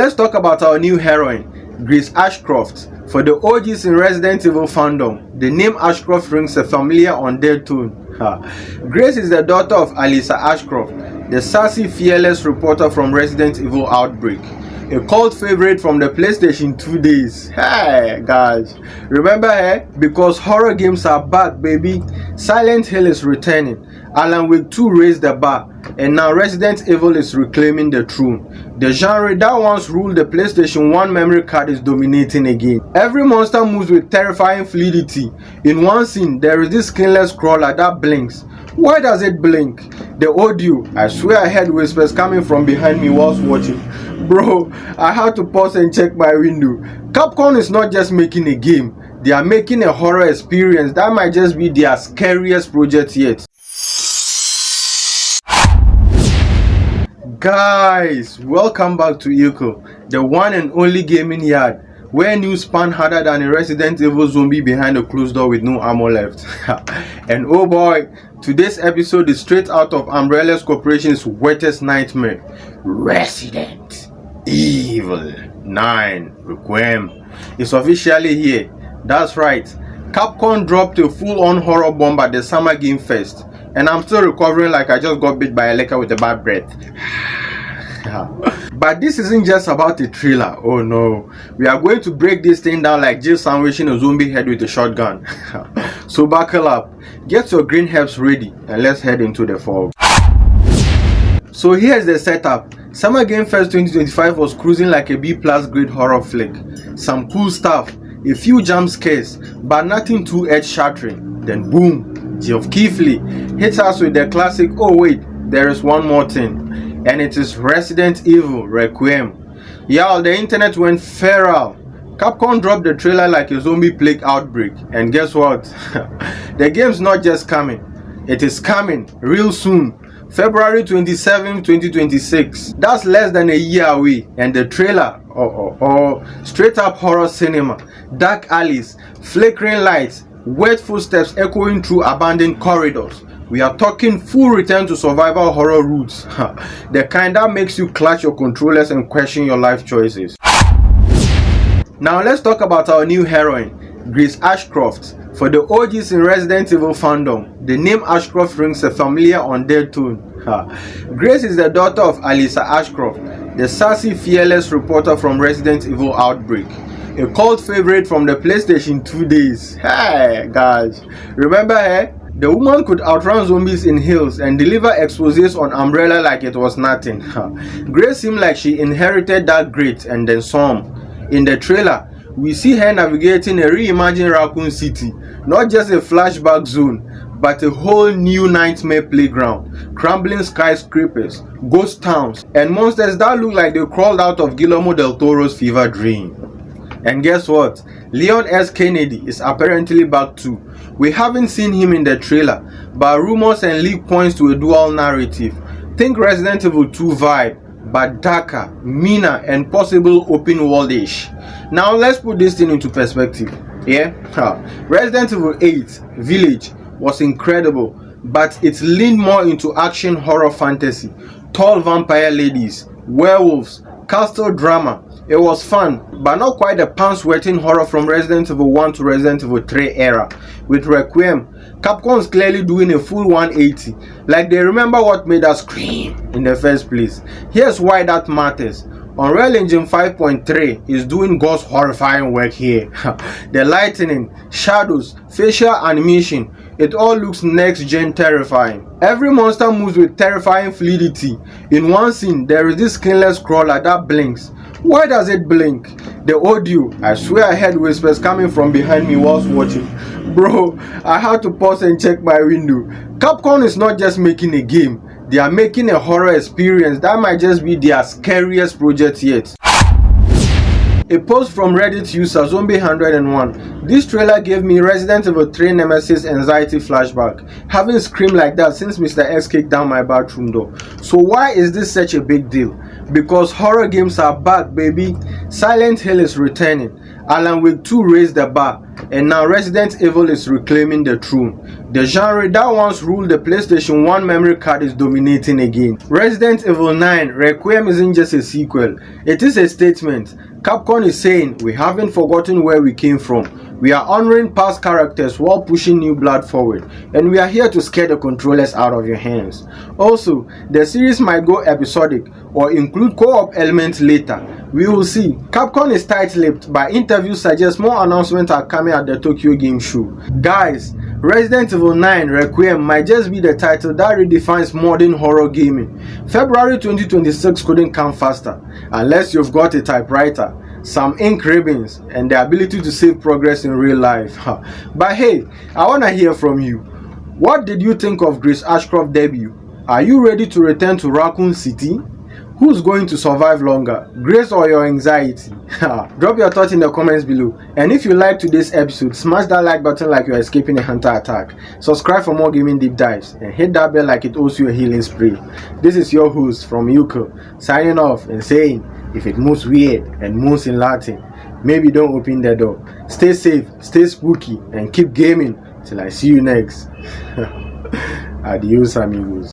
Let's talk about our new heroine, Grace Ashcroft. For the OGs in Resident Evil fandom, the name Ashcroft rings a familiar undead tone. Grace is the daughter of Alyssa Ashcroft, the sassy, fearless reporter from Resident Evil Outbreak, a cult favorite from the PlayStation 2 days. Hey guys, remember her? Because horror games are back, baby. Silent Hill is returning, Alan Wake 2 raised the bar, and now Resident Evil is reclaiming the throne. The genre that once ruled the PlayStation 1 memory card is dominating again. Every monster moves with terrifying fluidity. In one scene, there is this skinless crawler that blinks. Why does it blink? The audio, I swear I heard whispers coming from behind me whilst watching. Bro, I had to pause and check my window. Capcom is not just making a game, they are making a horror experience that might just be their scariest project yet. Guys, welcome back to Euccle, the one and only gaming yard where news span harder than a Resident Evil zombie behind a closed door with no ammo left. And oh boy, today's episode is straight out of Umbrella Corporation's wettest nightmare, Resident Evil 9 Requiem. It's officially here. That's right, Capcom dropped a full-on horror bomb at the Summer Game Fest, and I'm still recovering like I just got bit by a lecker with a bad breath. But this isn't just about a trailer. Oh no, we are going to break this thing down like Jill sandwiching a zombie head with a shotgun. So buckle up, get your green herbs ready, and let's head into the fog. So here's the setup. Summer Game Fest 2025 was cruising like a B+ grade horror flick. Some cool stuff, a few jump scares, but nothing too edge-shattering. Then boom, Geoff Keighley hits us with the classic, oh wait, there is one more thing. And it is Resident Evil Requiem. Yeah, the internet went feral. Capcom dropped the trailer like a zombie plague outbreak. And guess what? The game's not just coming. It is coming real soon. February 27, 2026. That's less than a year away. And the trailer, straight up horror cinema. Dark alleys, flickering lights, wet footsteps echoing through abandoned corridors. We are talking full return to survival horror roots. The kind that makes you clutch your controllers and question your life choices. Now let's talk about our new heroine, Grace Ashcroft. For the OGs in Resident Evil fandom, the name Ashcroft rings a familiar undead tone. Grace is the daughter of Alyssa Ashcroft, the sassy, fearless reporter from Resident Evil Outbreak, a cult favorite from the PlayStation 2 days. Hey guys, remember her? The woman could outrun zombies in hills and deliver exposés on Umbrella like it was nothing. Grace seemed like she inherited that grit and then some. In the trailer, we see her navigating a reimagined Raccoon City, not just a flashback zone, but a whole new nightmare playground, crumbling skyscrapers, ghost towns, and monsters that look like they crawled out of Guillermo del Toro's fever dream. And guess what? Leon S. Kennedy is apparently back too. We haven't seen him in the trailer, but rumors and leak points to a dual narrative. Think Resident Evil 2 vibe, but darker, meaner, and possible open world-ish. Now let's put this thing into perspective. Yeah? Resident Evil 8 Village was incredible, but it leaned more into action horror fantasy, tall vampire ladies, werewolves, castle drama. It was fun, but not quite the pants-wetting horror from Resident Evil 1 to Resident Evil 3 era. With Requiem, Capcom is clearly doing a full 180, like they remember what made us scream in the first place. Here's why that matters. Unreal Engine 5.3 is doing God's horrifying work here. The lightning, shadows, facial animation, it all looks next-gen terrifying. Every monster moves with terrifying fluidity. In one scene, there is this skinless crawler that blinks. Why does it blink? The audio, I swear I heard whispers coming from behind me whilst watching. Bro, I had to pause and check my window. Capcom is not just making a game, they are making a horror experience that might just be their scariest project yet. A post from Reddit user Zombie101. This trailer gave me Resident Evil 3 Nemesis anxiety flashback. Haven't screamed like that since Mr. X kicked down my bathroom door. So why is this such a big deal? Because horror games are back, baby. Silent Hill is returning, Alan Wake 2 raised the bar, and now Resident Evil is reclaiming the throne. The genre that once ruled the PlayStation 1 memory card is dominating again. Resident Evil 9 Requiem isn't just a sequel, it is a statement. Capcom is saying, we haven't forgotten where we came from. We are honoring past characters while pushing new blood forward, and we are here to scare the controllers out of your hands. Also, the series might go episodic or include co-op elements later. We will see. Capcom is tight-lipped, but interviews suggest more announcements are coming at the Tokyo Game Show. Guys, Resident Evil 9 Requiem might just be the title that redefines modern horror gaming. February 2026 couldn't come faster, unless you've got a typewriter, some ink ribbons, and the ability to save progress in real life. But hey, I wanna hear from you. What did you think of Grace Ashcroft's debut? Are you ready to return to Raccoon City? Who's going to survive longer, Grace or your anxiety? Drop your thoughts in the comments below. And if you liked today's episode, smash that like button like you're escaping a hunter attack. Subscribe for more gaming deep dives and hit that bell like it owes you a healing spray. This is your host from Euccle, signing off and saying, if it moves weird and moves in Latin, maybe don't open the door. Stay safe, stay spooky, and keep gaming till I see you next. Adios amigos.